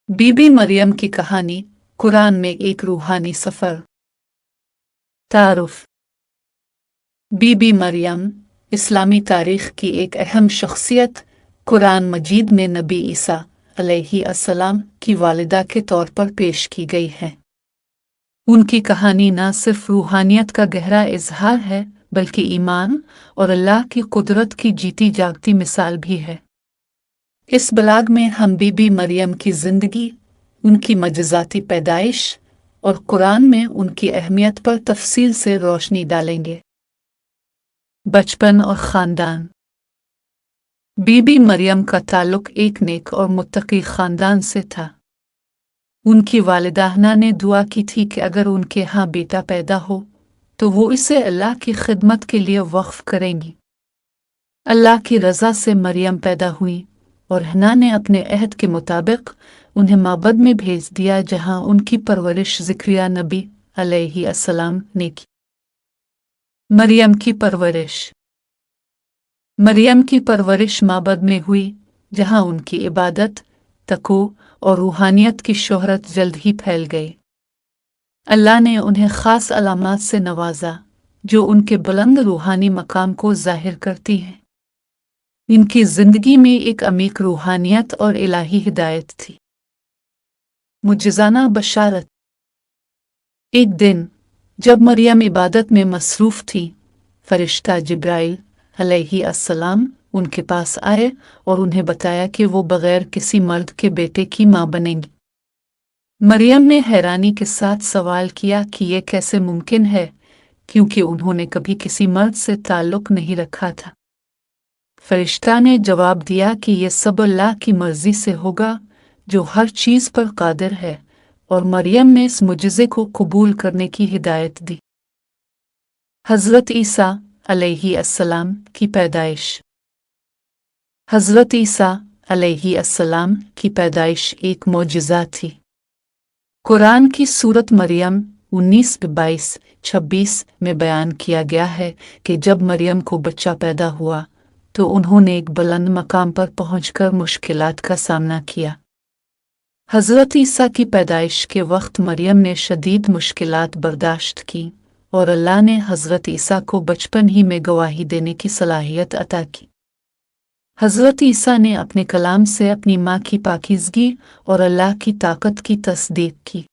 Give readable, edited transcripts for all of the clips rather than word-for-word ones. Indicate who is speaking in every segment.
Speaker 1: बीबी मरियम की कहानी कुरान में एक रूहानी सफ़र। तारुफ। बीबी मरियम इस्लामी तारीख़ की एक अहम शख्सियत कुरान मजीद में नबी ईसा अलैहिस्सलाम की वालिदा के तौर पर पेश की गई है। उनकी कहानी न सिर्फ रूहानियत का गहरा इजहार है बल्कि ईमान और अल्लाह की कुदरत की जीती जागती मिसाल भी है। इस ब्लॉग में हम बीबी मरियम की ज़िंदगी, उनकी मजज़ाती पैदाइश और कुरान में उनकी अहमियत पर तफसील से रोशनी डालेंगे। बचपन और ख़ानदान। बीबी मरियम का ताल्लुक़ एक नेक और मुत्तकी ख़ानदान से था। उनकी वालिदाहना ने दुआ की थी कि अगर उनके यहाँ बेटा पैदा हो तो वो इसे अल्लाह की खिदमत के लिए वक्फ करेंगी। अल्लाह की रज़ा से मरियम पैदा हुई और हन्ना ने अपने अहद के मुताबिक उन्हें माबद में भेज दिया जहां उनकी परवरिश ज़करिया नबी अलैहिस्सलाम ने की। मरियम की परवरिश। मरियम की परवरिश माबद में हुई जहां उनकी इबादत, तक़वा और रूहानियत की शोहरत जल्द ही फैल गई। अल्लाह ने उन्हें ख़ास अलामात से नवाजा जो उनके बुलंद रूहानी मकाम को ज़ाहिर करती हैं। इनकी ज़िंदगी में एक अमीक रूहानियत और इलाही हिदायत थी। मुजज़ाना बशारत। एक दिन जब मरियम इबादत में मसरूफ़ थी, फ़रिश्ता जिब्राइल अलैहिस्सलाम उनके पास आए और उन्हें बताया कि वो बग़ैर किसी मर्द के बेटे की माँ बनेंगी। मरियम ने हैरानी के साथ सवाल किया कि यह कैसे मुमकिन है, क्योंकि उन्होंने कभी किसी मर्द से ताल्लुक़ नहीं रखा था। फ़रिश्ता ने जवाब दिया कि यह सब अल्लाह की मर्ज़ी से होगा जो हर चीज़ पर कादिर है, और मरियम ने इस मुजज़े को कबूल करने की हिदायत दी। हज़रत ईसा अलैहिस्सलाम की पैदाइश। हज़रत ईसा अलैहिस्सलाम की पैदाइश एक मोजज़ा थी। कुरान की सूरत मरियम 19-22-26 में बयान किया गया है कि जब मरियम को बच्चा पैदा हुआ तो उन्होंने एक बुलंद मकाम पर पहुंचकर मुश्किलात का सामना किया। हज़रत ईसा की पैदाइश के वक्त मरियम ने शदीद मुश्किलात बर्दाश्त की और अल्लाह ने हज़रत ईसा को बचपन ही में गवाही देने की सलाहियत अता की। हज़रत ईसा ने अपने कलाम से अपनी माँ की पाकीज़गी और अल्लाह की ताकत की तस्दीक की।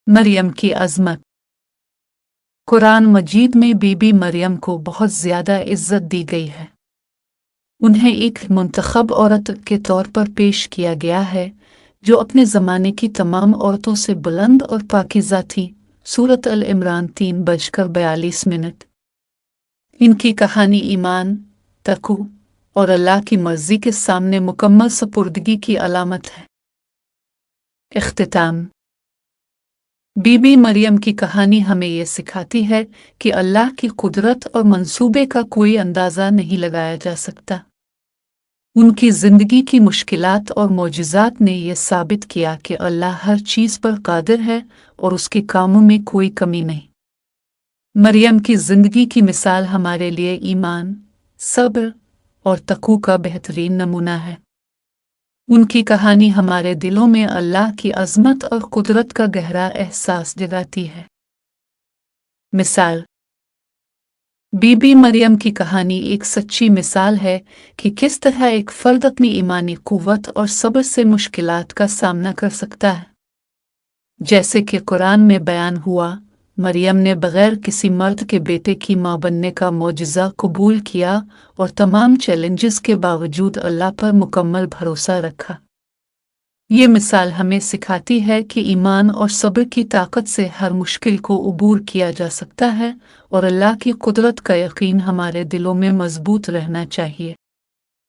Speaker 1: मरियम की अज़मत। कुरान मजीद में बीबी मरियम को बहुत ज़्यादा इज़्ज़त दी गई है। उन्हें एक मुंतखब औरत के तौर पर पेश किया गया है जो अपने ज़माने की तमाम औरतों से बुलंद और पाकीज़ा थी। सूरत अल इमरान 3:42। इनकी कहानी ईमान, तक़वा और अल्लाह की मर्ज़ी के सामने मुकम्मल सपुर्दगी की अलामत है। इख्तिताम। बीबी मरियम की कहानी हमें ये सिखाती है कि अल्लाह की कुदरत और मंसूबे का कोई अंदाज़ा नहीं लगाया जा सकता। उनकी ज़िंदगी की मुश्किलात और मोजज़ात ने यह साबित किया कि अल्लाह हर चीज़ पर कादिर है और उसके कामों में कोई कमी नहीं। मरियम की ज़िंदगी की मिसाल हमारे लिए ईमान, सब्र और तक़वा का बेहतरीन नमूना है। उनकी कहानी हमारे दिलों में अल्लाह की अज़मत और कुदरत का गहरा एहसास जगाती है। मिसाल। बीबी मरियम की कहानी एक सच्ची मिसाल है कि किस तरह एक फ़र्द अपनी ईमानी क़ुव्वत और सब्र से मुश्किलात का सामना कर सकता है। जैसे कि कुरान में बयान हुआ, मरियम ने बग़ैर किसी मर्द के बेटे की माँ बनने का मोजज़ा कबूल किया और तमाम चैलेंजेस के बावजूद अल्लाह पर मुकम्मल भरोसा रखा। ये मिसाल हमें सिखाती है कि ईमान और सब्र की ताकत से हर मुश्किल को अबूर किया जा सकता है और अल्लाह की कुदरत का यकीन हमारे दिलों में मज़बूत रहना चाहिए।